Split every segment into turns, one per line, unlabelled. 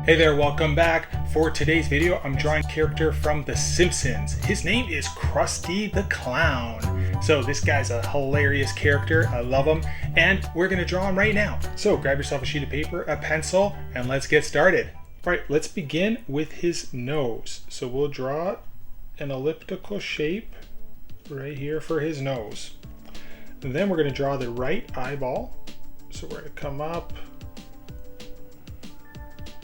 Hey there, welcome back. For today's video, I'm drawing a character from The Simpsons. His name is Krusty the Clown. So this guy's a hilarious character. I love him. And we're going to draw him right now. So grab yourself a sheet of paper, a pencil, and let's get started. All right, let's begin with his nose. So we'll draw an elliptical shape right here for his nose. And then we're going to draw the right eyeball. So we're going to come up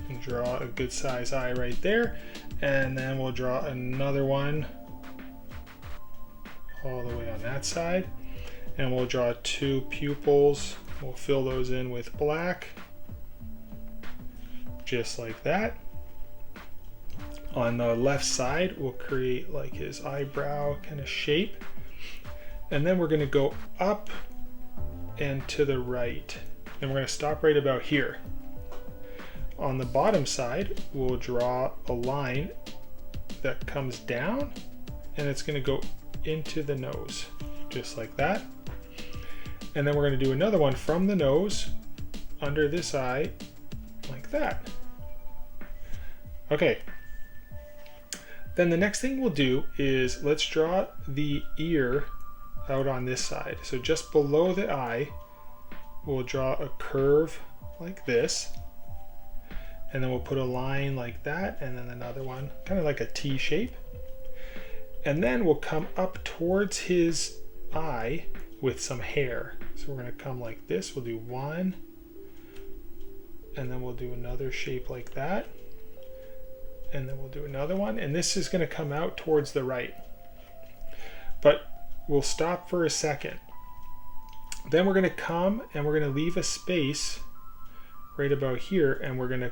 and draw a good size eye right there, and then we'll draw another one all the way on that side, and we'll draw two pupils. We'll fill those in with black just like that. On the left side we'll create like his eyebrow kind of shape, and then we're going to go up and to the right, and we're going to stop right about here. On the bottom side, we'll draw a line that comes down, and it's going to go into the nose, just like that. And then we're going to do another one from the nose under this eye, like that. Okay. Then the next thing we'll do is let's draw the ear out on this side. So just below the eye, we'll draw a curve like this. And then we'll put a line like that, and then another one, kind of like a T shape. And then we'll come up towards his eye with some hair. So we're going to come like this. We'll do one, and then we'll do another shape like that. And then we'll do another one. And this is going to come out towards the right. But we'll stop for a second. Then we're going to come and we're going to leave a space right about here, and we're going to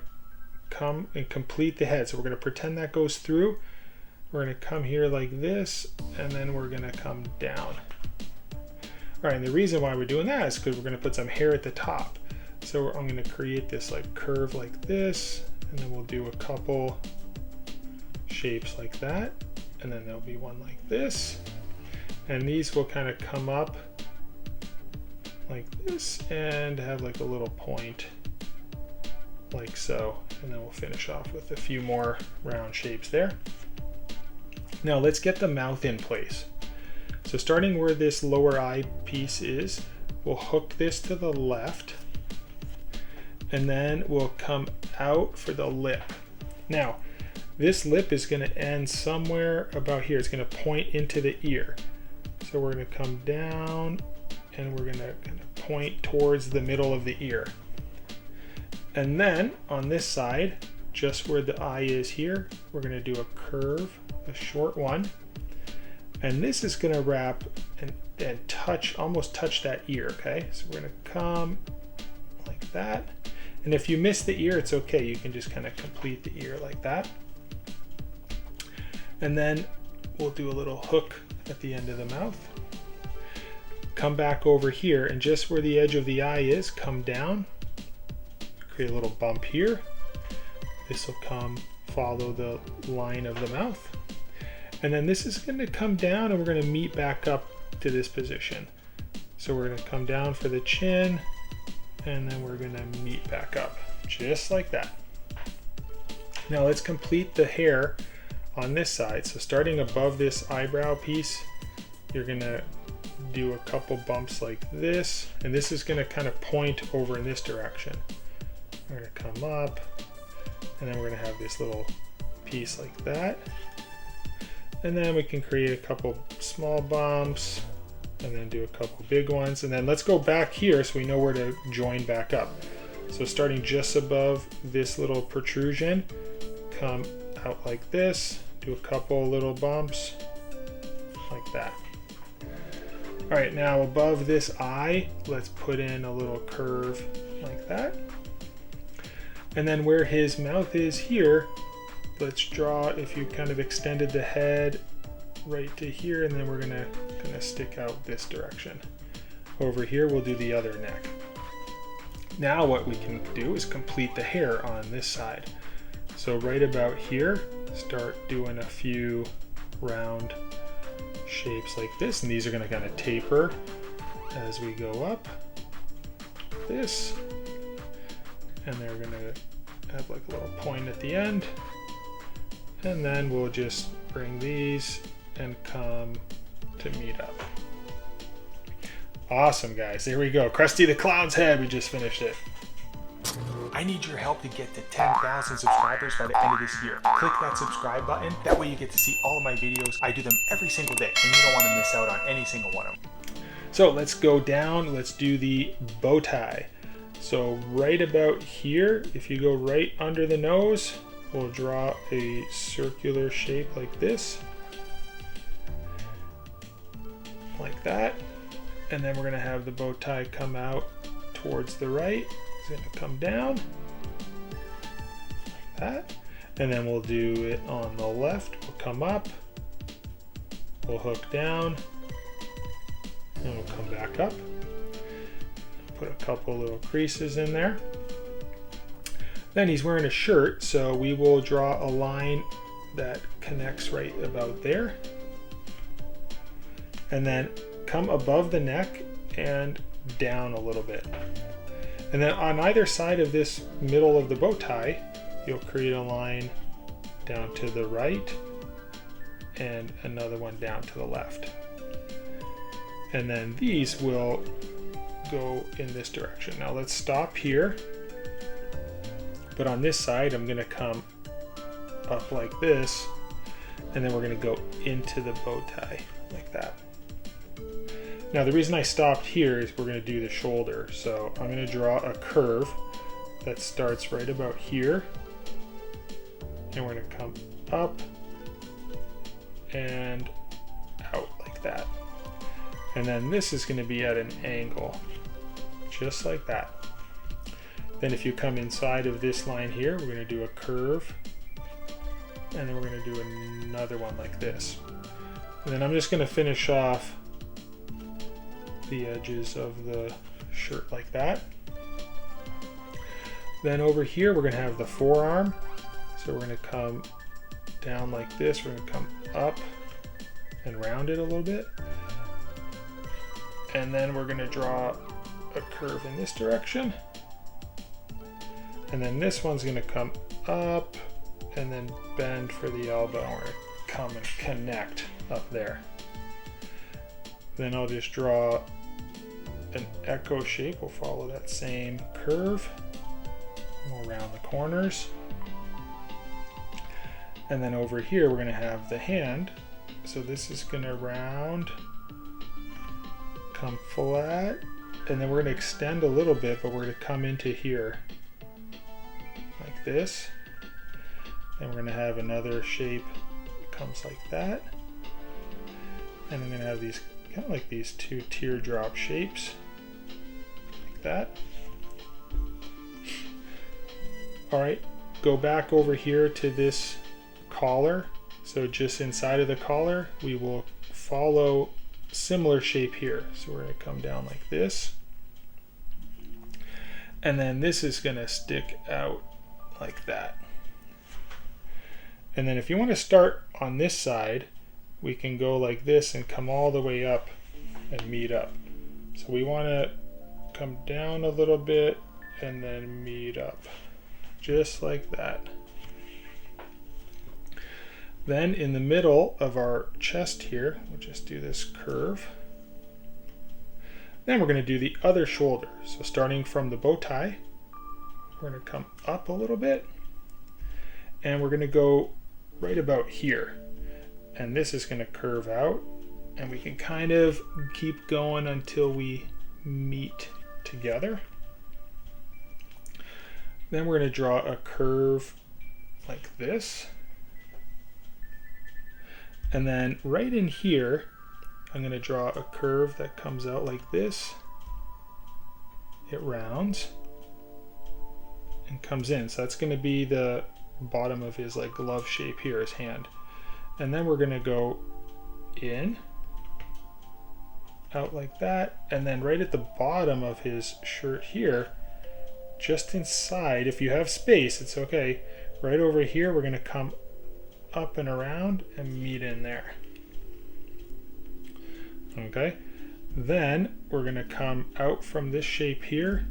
come and complete the head. So we're going to pretend that goes through. We're going to come here like this, and then we're going to come down. All right, and the reason why we're doing that is because we're going to put some hair at the top. So I'm going to create this like curve like this, and then we'll do a couple shapes like that, and then there'll be one like this, and these will kind of come up like this and have like a little point like so, and then we'll finish off with a few more round shapes there. Now let's get the mouth in place. So starting where this lower eye piece is, we'll hook this to the left, and then we'll come out for the lip. Now this lip is going to end somewhere about here. It's going to point into the ear. So we're going to come down, and we're going to kind of point towards the middle of the ear. And then on this side, just where the eye is here, we're going to do a curve, a short one. And this is going to wrap and touch, almost touch that ear, okay? So we're going to come like that. And if you miss the ear, it's okay. You can just kind of complete the ear like that. And then we'll do a little hook at the end of the mouth. Come back over here, and just where the edge of the eye is, come down. Create a little bump here. This will come follow the line of the mouth, and then this is going to come down, and we're going to meet back up to this position. So we're going to come down for the chin, and then we're going to meet back up just like that. Now let's complete the hair on this side. So starting above this eyebrow piece, you're going to do a couple bumps like this, and this is going to kind of point over in this direction. We're going to come up, and then we're going to have this little piece like that. And then we can create a couple small bumps, and then do a couple big ones. And then let's go back here so we know where to join back up. So starting just above this little protrusion, come out like this, do a couple little bumps like that. All right, now above this eye, let's put in a little curve like that. And then where his mouth is here, let's draw, if you kind of extended the head right to here, and then we're gonna kind of stick out this direction. Over here, we'll do the other neck. Now what we can do is complete the hair on this side. So right about here, start doing a few round shapes like this, and these are gonna kind of taper as we go up. This, and they're gonna have like a little point at the end. And then we'll just bring these and come to meet up. Awesome, guys. There we go. Krusty the Clown's head. We just finished it. I need your help to get to 10,000 subscribers by the end of this year. Click that subscribe button. That way you get to see all of my videos. I do them every single day, and you don't want to miss out on any single one of them. So let's go down. Let's do the bow tie. So right about here, if you go right under the nose, we'll draw a circular shape like this. Like that. And then we're going to have the bow tie come out towards the right. It's going to come down like that. And then we'll do it on the left. We'll come up. We'll hook down. And we'll come back up. Put a couple little creases in there. Then he's wearing a shirt, so we will draw a line that connects right about there. And then come above the neck and down a little bit. And then on either side of this middle of the bow tie, you'll create a line down to the right and another one down to the left. And then these will go in this direction. Now let's stop here. But on this side, I'm going to come up like this, and then we're going to go into the bow tie like that. Now the reason I stopped here is we're going to do the shoulder. So I'm going to draw a curve that starts right about here, and we're going to come up and out like that. And then this is going to be at an angle, just like that. Then if you come inside of this line here, we're going to do a curve, and then we're going to do another one like this. And then I'm just going to finish off the edges of the shirt like that. Then over here we're going to have the forearm. So we're going to come down like this. We're going to come up and round it a little bit. And then we're going to draw a curve in this direction. And then this one's going to come up and then bend for the elbow. We're going to come and connect up there. Then I'll just draw an echo shape. We'll follow that same curve. We'll round the corners. And then over here we're going to have the hand. So this is going to round, come flat, and then we're going to extend a little bit, but we're going to come into here like this. Then we're going to have another shape that comes like that. And I'm going to have these kind of like these two teardrop shapes like that. All right, go back over here to this collar. So just inside of the collar, we will follow similar shape here. So we're going to come down like this. And then this is going to stick out like that. And then if you want to start on this side, we can go like this and come all the way up and meet up. So we want to come down a little bit and then meet up, just like that. Then in the middle of our chest here, we'll just do this curve. Then we're going to do the other shoulder. So starting from the bow tie, we're going to come up a little bit, and we're going to go right about here. And this is going to curve out, and we can kind of keep going until we meet together. Then we're going to draw a curve like this. And then right in here, I'm going to draw a curve that comes out like this. It rounds and comes in. So that's going to be the bottom of his like glove shape here, his hand. And then we're going to go in, out like that. And then right at the bottom of his shirt here, just inside, if you have space, it's okay. Right over here, we're going to come up and around and meet in there. Okay, then we're going to come out from this shape here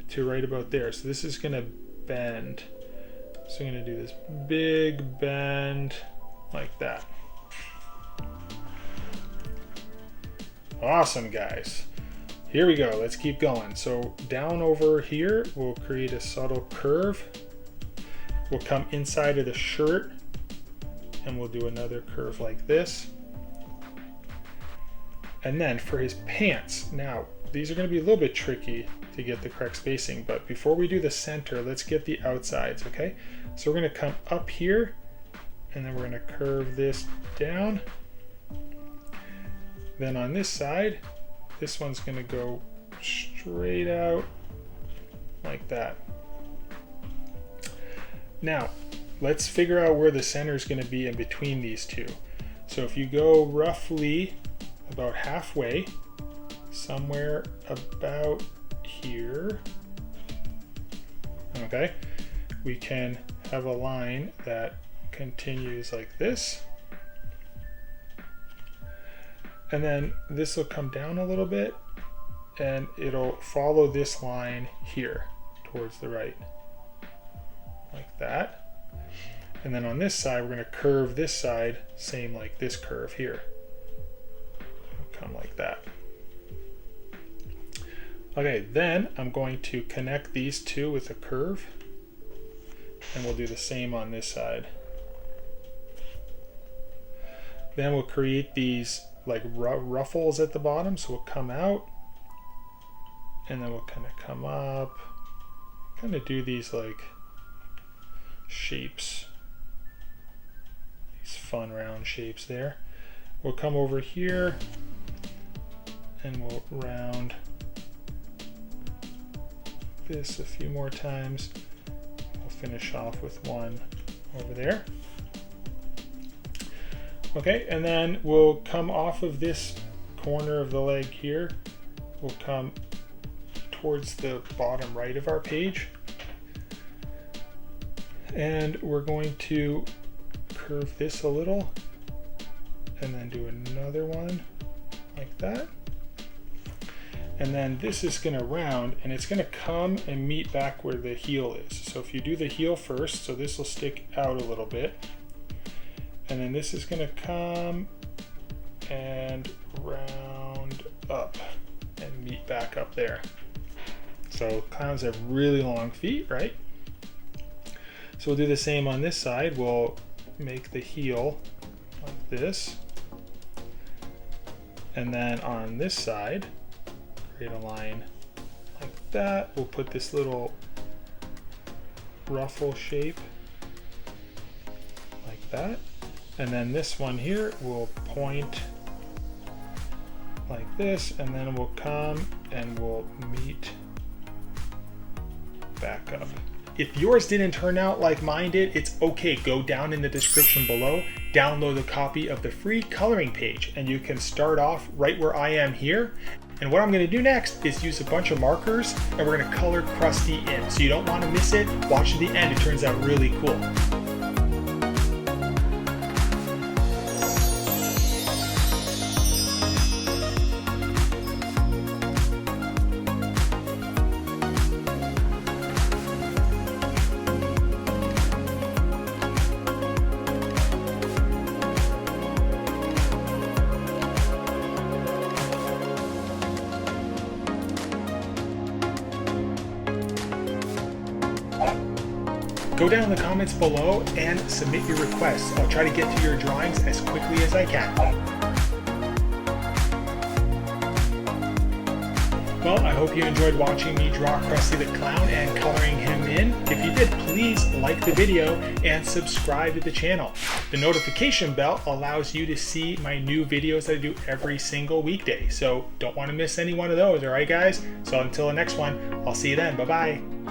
to right about there. So this is going to bend. So I'm going to do this big bend like that. Awesome, guys. Here we go. Let's keep going. So down over here, we'll create a subtle curve. We'll come inside of the shirt and we'll do another curve like this. And then for his pants, now these are going to be a little bit tricky to get the correct spacing, but before we do the center, let's get the outsides, okay? So we're going to come up here and then we're going to curve this down. Then on this side, this one's going to go straight out like that. Now, let's figure out where the center is going to be in between these two. So if you go roughly about halfway, somewhere about here, okay, we can have a line that continues like this. And then this will come down a little bit and it'll follow this line here towards the right, like that. And then on this side, we're going to curve this side, same like this curve here. It'll come like that. Okay, then I'm going to connect these two with a curve, and we'll do the same on this side. Then we'll create these like ruffles at the bottom, so we'll come out and then we'll kind of come up, kind of do these like shapes, these fun round shapes there. We'll come over here and we'll round this a few more times. We'll finish off with one over there. Okay, and then we'll come off of this corner of the leg here. We'll come towards the bottom right of our page. And we're going to curve this a little and then do another one like that. And then this is going to round and it's going to come and meet back where the heel is. So if you do the heel first, so this will stick out a little bit. And then this is going to come and round up and meet back up there. So clowns have really long feet, right? So we'll do the same on this side. We'll make the heel like this. And then on this side, create a line like that. We'll put this little ruffle shape like that. And then this one here will point like this, and then we'll come and we'll meet back up. If yours didn't turn out like mine did, it's okay. Go down in the description below, download a copy of the free coloring page, and you can start off right where I am here. And what I'm going to do next is use a bunch of markers, and we're going to color Krusty in. So you don't want to miss it. Watch to the end. It turns out really cool. Go down in the comments below and submit your requests. I'll try to get to your drawings as quickly as I can. Well, I hope you enjoyed watching me draw Krusty the Clown and coloring him in. If you did, please like the video and subscribe to the channel. The notification bell allows you to see my new videos that I do every single weekday. So don't want to miss any one of those, alright guys? So until the next one, I'll see you then. Bye-bye.